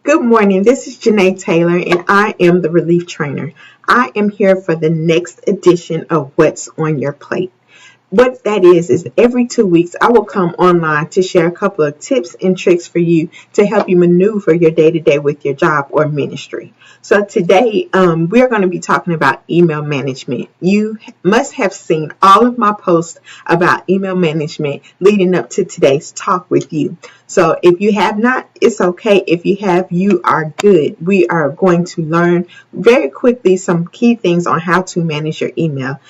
Good morning. This is Janae Taylor, and I am the Relief Trainer. I am here for the next edition of What's on Your Plate. What that is every 2 weeks I will come online to share a couple of tips and tricks for you to help you maneuver your day-to-day with your job or ministry. So today we're going to be talking about email management. You must have seen all of my posts about email management leading up to today's talk with you. So if you have not, it's okay. If you have, you are good. We are going to learn very quickly some key things on how to manage your email.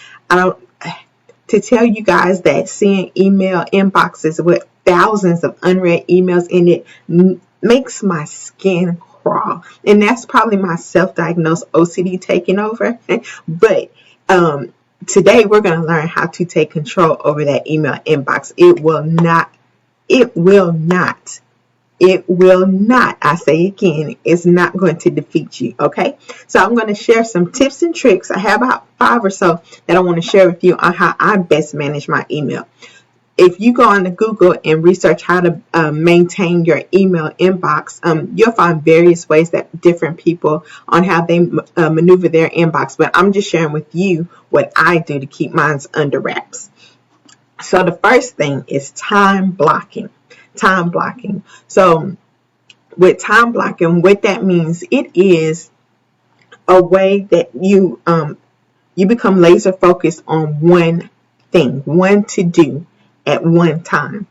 To tell you guys that seeing email inboxes with thousands of unread emails in it makes my skin crawl. And that's probably my self-diagnosed OCD taking over. But today we're going to learn how to take control over that email inbox. It will not, I say again, it's not going to defeat you, okay? So I'm going to share some tips and tricks. I have about 5 or so that I want to share with you on how I best manage my email. If you go on to Google and research how to maintain your email inbox, you'll find various ways that different people on how they maneuver their inbox. But I'm just sharing with you what I do to keep mine under wraps. So the first thing is time blocking. So with time blocking, what that means, it is a way that you become laser focused on one thing, one to do at one time.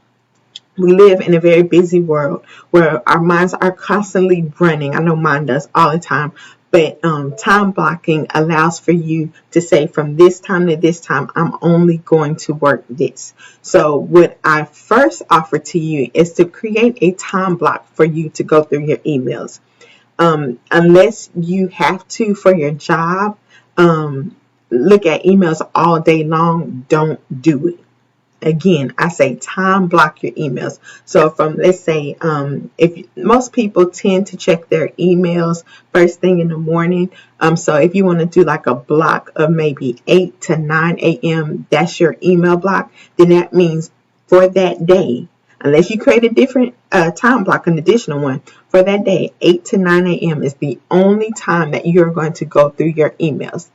We live in a very busy world where our minds are constantly running. I know mine does all the time. But time blocking allows for you to say from this time to this time, I'm only going to work this. So what I first offer to you is to create a time block for you to go through your emails. Unless you have to for your job, look at emails all day long, don't do it. Again, I say time block your emails. So let's say, most people tend to check their emails first thing in the morning. So if you want to do like a block of maybe 8 to 9 a.m., that's your email block, then that means for that day, unless you create a different time block, an additional one, for that day, 8 to 9 a.m. is the only time that you're going to go through your emails.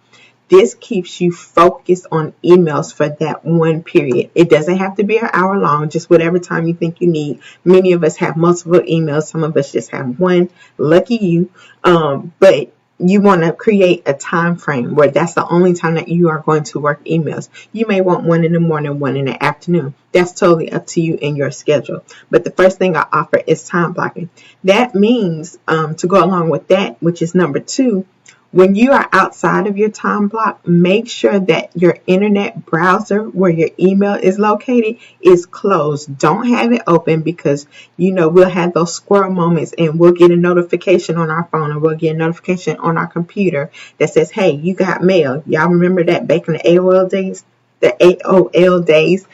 This keeps you focused on emails for that one period. It doesn't have to be an hour long, just whatever time you think you need. Many of us have multiple emails. Some of us just have one. Lucky you. But you want to create a time frame where that's the only time that you are going to work emails. You may want one in the morning, one in the afternoon. That's totally up to you and your schedule. But the first thing I offer is time blocking. That means to go along with that, which is number 2, when you are outside of your time block, make sure that your internet browser where your email is located is closed. Don't have it open because, we'll have those squirrel moments and we'll get a notification on our phone or we'll get a notification on our computer that says, hey, you got mail. Y'all remember that back in the AOL days?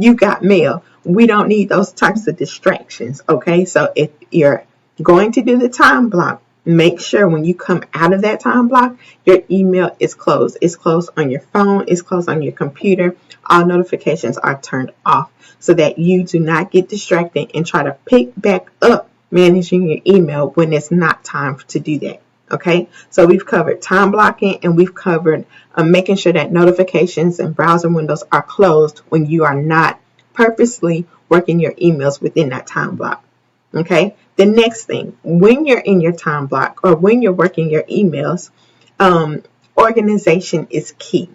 You got mail. We don't need those types of distractions, okay? So if you're going to do the time block, make sure when you come out of that time block, your email is closed. It's closed on your phone. It's closed on your computer. All notifications are turned off so that you do not get distracted and try to pick back up managing your email when it's not time to do that. Okay, so we've covered time blocking and we've covered making sure that notifications and browser windows are closed when you are not purposely working your emails within that time block. Okay, the next thing, when you're in your time block or when you're working your emails, organization is key.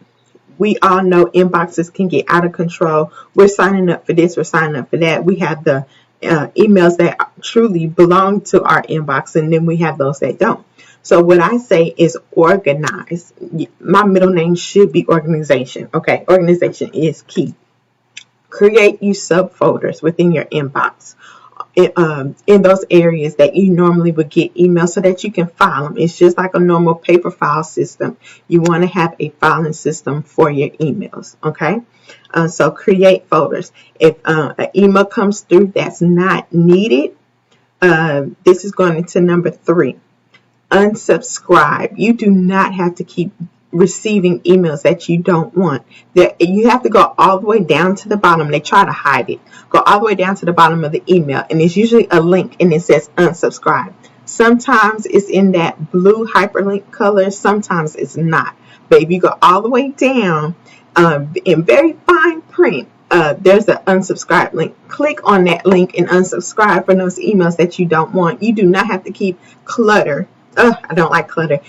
We all know inboxes can get out of control. We're signing up for this, we're signing up for that. We have the emails that truly belong to our inbox, and then we have those that don't. So what I say is organize. My middle name should be organization. Okay, organization is key. Create you subfolders within your inbox. In those areas that you normally would get emails so that you can file them. It's just like a normal paper file system. You want to have a filing system for your emails, okay? So create folders. If an email comes through that's not needed, this is going into number 3. Unsubscribe. You do not have to keep receiving emails that you don't want. You have to go all the way down to the bottom. They try to hide it. Go all the way down to the bottom of the email, and it's usually a link, and it says unsubscribe. Sometimes it's in that blue hyperlink color, sometimes it's not. But if you go all the way down, in very fine print, there's an unsubscribe link. Click on that link and unsubscribe from those emails that you don't want. You do not have to keep clutter. I don't like clutter.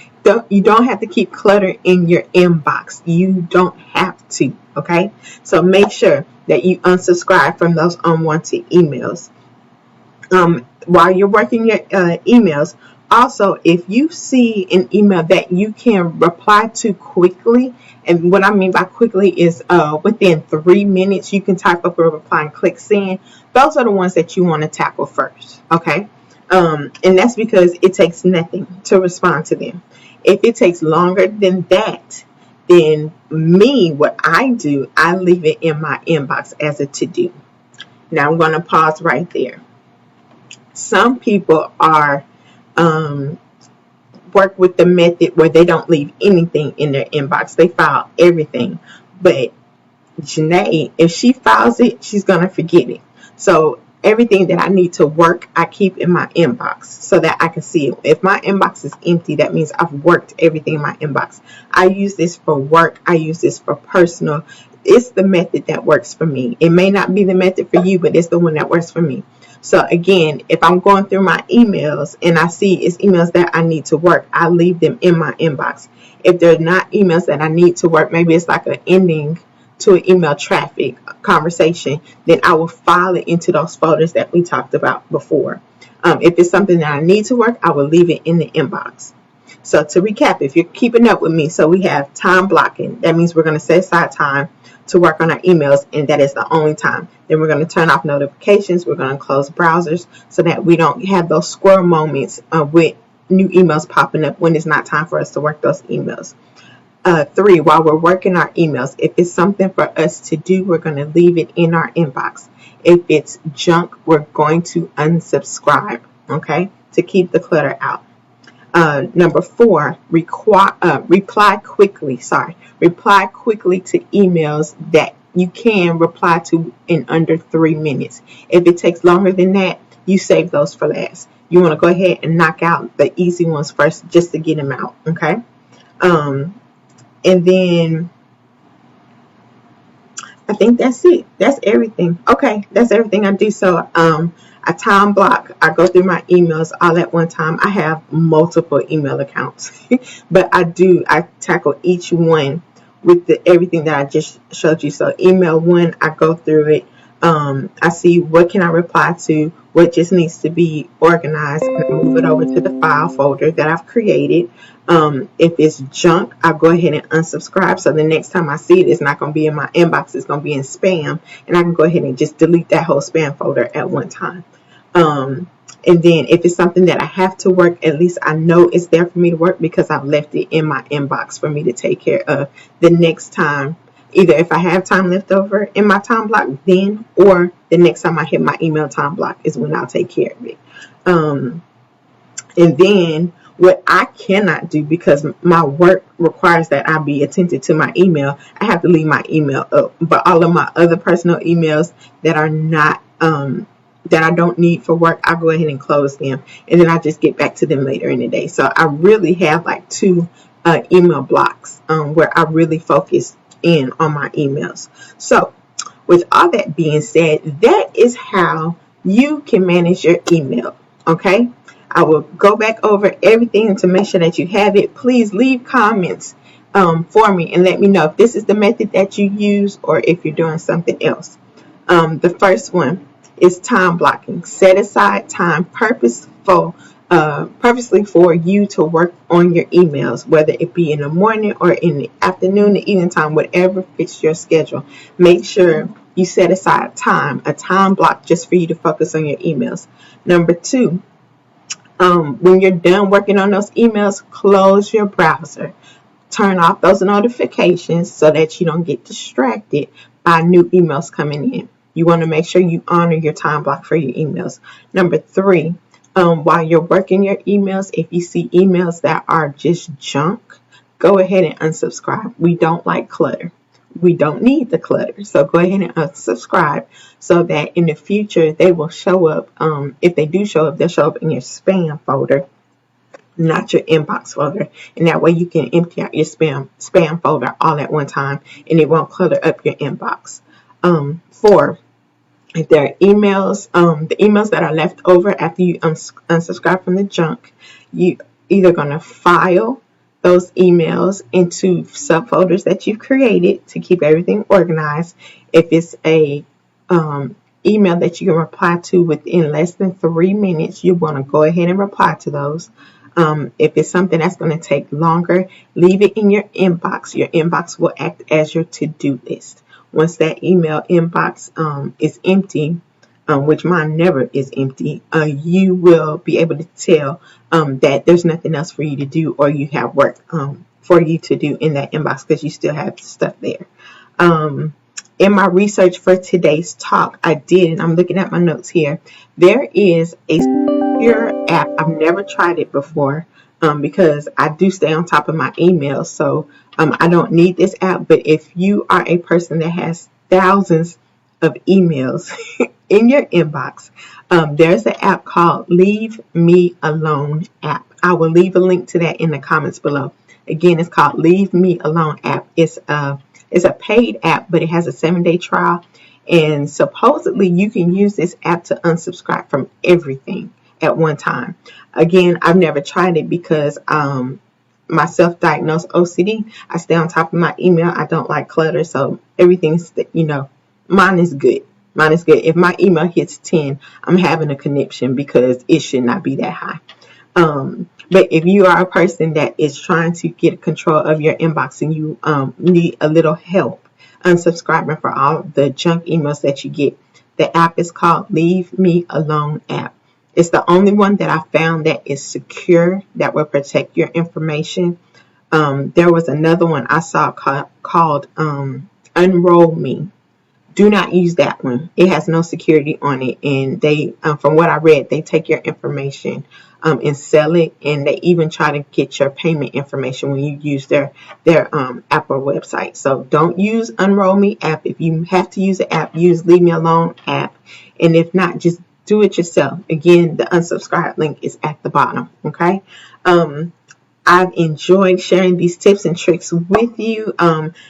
You don't have to keep clutter in your inbox. You don't have to, okay? So make sure that you unsubscribe from those unwanted emails. While you're working your emails, also, if you see an email that you can reply to quickly, and what I mean by quickly is within 3 minutes, you can type up a reply and click send. Those are the ones that you want to tackle first, okay? And that's because it takes nothing to respond to them. If it takes longer than that, then what I do, I leave it in my inbox as a to-do. Now I'm going to pause right there. Some people work with the method where they don't leave anything in their inbox. They file everything. But Janae, if she files it, she's going to forget it. So everything that I need to work, I keep in my inbox so that I can see it. If my inbox is empty, that means I've worked everything in my inbox. I use this for work. I use this for personal. It's the method that works for me. It may not be the method for you, but it's the one that works for me. So again, if I'm going through my emails and I see it's emails that I need to work, I leave them in my inbox. If they're not emails that I need to work, maybe it's like an ending to an email traffic conversation, then I will file it into those folders that we talked about before. If it's something that I need to work, I will leave it in the inbox. So to recap, if you're keeping up with me, so we have time blocking. That means we're going to set aside time to work on our emails, and that is the only time. Then we're going to turn off notifications. We're going to close browsers so that we don't have those squirrel moments with new emails popping up when it's not time for us to work those emails. 3, while we're working our emails, if it's something for us to do, we're going to leave it in our inbox. If it's junk, we're going to unsubscribe, okay, to keep the clutter out. Number 4, reply quickly. Reply quickly to emails that you can reply to in under 3 minutes. If it takes longer than that, you save those for last. You want to go ahead and knock out the easy ones first just to get them out, okay? And then I think that's it. That's everything. Okay, that's everything I do. So I time block. I go through my emails all at one time. I have multiple email accounts, but I tackle each one with everything that I just showed you. So email 1, I go through it. I see what can I reply to, what just needs to be organized, and I move it over to the file folder that I've created. If it's junk, I'll go ahead and unsubscribe. So the next time I see it, it's not going to be in my inbox. It's going to be in spam, and I can go ahead and just delete that whole spam folder at one time. And then if it's something that I have to work, at least I know it's there for me to work because I've left it in my inbox for me to take care of the next time. Either if I have time left over in my time block then, or the next time I hit my email time block is when I'll take care of it. And then what I cannot do, because my work requires that I be attentive to my email, I have to leave my email up. But all of my other personal emails that are not that I don't need for work, I go ahead and close them, and then I just get back to them later in the day. So I really have like 2 email blocks where I really focus in on my emails. So with all that being said, that is how you can manage your email. Okay, I will go back over everything to make sure that you have it. Please leave comments for me and let me know if this is the method that you use or if you're doing something else. The first one is time blocking. Set aside time purposely for you to work on your emails, whether it be in the morning or in the afternoon, the evening time, whatever fits your schedule. Make sure you set aside a time block just for you to focus on your emails. Number 2, when you're done working on those emails, close your browser. Turn off those notifications so that you don't get distracted by new emails coming in. You want to make sure you honor your time block for your emails. Number 3, while you're working your emails, if you see emails that are just junk, go ahead and unsubscribe. We don't like clutter. we don't need the clutter. So go ahead and unsubscribe so that in the future they will show up. If they do show up, they'll show up in your spam folder, not your inbox folder. And that way you can empty out your spam folder all at one time, and it won't clutter up your inbox. 4, if there are emails, the emails that are left over after you unsubscribe from the junk, you either going to file those emails into subfolders that you've created to keep everything organized. If it's a email that you can reply to within less than 3 minutes, you want to go ahead and reply to those. If it's something that's going to take longer, leave it in your inbox. Your inbox will act as your to-do list. Once that email inbox is empty, which mine never is empty, you will be able to tell that there's nothing else for you to do, or you have work for you to do in that inbox because you still have stuff there. In my research for today's talk, and I'm looking at my notes here, there is a secure app. I've never tried it before because I do stay on top of my emails, so I don't need this app. But if you are a person that has thousands of emails in your inbox, there's an app called Leave Me Alone app. I will leave a link to that in the comments below. Again, it's called Leave Me Alone app. It's a paid app, but it has a 7-day trial, and supposedly you can use this app to unsubscribe from everything at one time. Again, I've never tried it because my self-diagnosed OCD, I stay on top of my email. I don't like clutter, so everything's, mine is good. Mine is good. If my email hits 10, I'm having a conniption because it should not be that high. But if you are a person that is trying to get control of your inbox and you need a little help unsubscribing for all the junk emails that you get, the app is called Leave Me Alone app. It's the only one that I found that is secure, that will protect your information. There was another one I saw called Unroll Me. Do not use that one. It has no security on it, and they, from what I read, they take your information and sell it, and they even try to get your payment information when you use their app or website. So don't use Unroll Me app. If you have to use the app, use Leave Me Alone app, and if not, just do it yourself. Again, the unsubscribe link is at the bottom. Okay. I've enjoyed sharing these tips and tricks with you.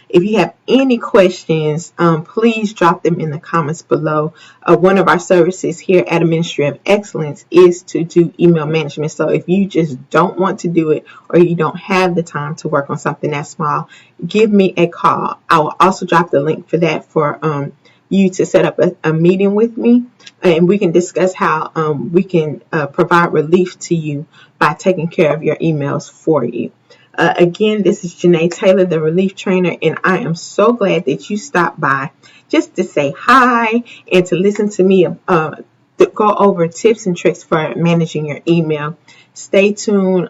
If you have any questions, please drop them in the comments below. One of our services here at Administry of Excellence is to do email management. So if you just don't want to do it, or you don't have the time to work on something that small, give me a call. I will also drop the link for that for you to set up a meeting with me, and we can discuss how we can provide relief to you by taking care of your emails for you. Again, this is Janae Taylor, the Relief Trainer, and I am so glad that you stopped by just to say hi and to listen to me to go over tips and tricks for managing your email. Stay tuned.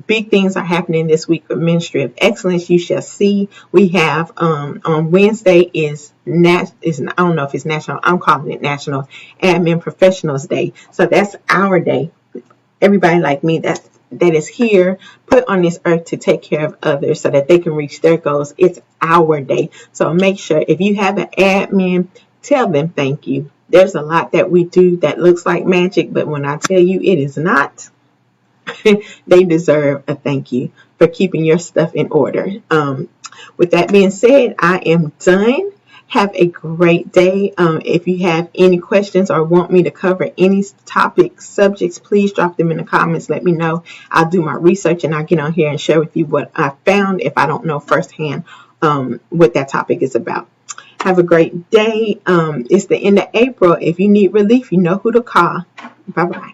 Big things are happening this week with Ministry of Excellence. You shall see. We have on Wednesday is I don't know if it's national. I'm calling it National Admin Professionals Day. So that's our day. Everybody like me that is here, put on this earth to take care of others so that they can reach their goals. It's our day. So make sure if you have an admin, tell them thank you. There's a lot that we do that looks like magic, but when I tell you it is not, they deserve a thank you for keeping your stuff in order. With that being said, I am done. Have a great day. If you have any questions or want me to cover any topics, subjects, please drop them in the comments. Let me know. I'll do my research and I'll get on here and share with you what I found if I don't know firsthand what that topic is about. Have a great day. It's the end of April. If you need relief, you know who to call. Bye-bye.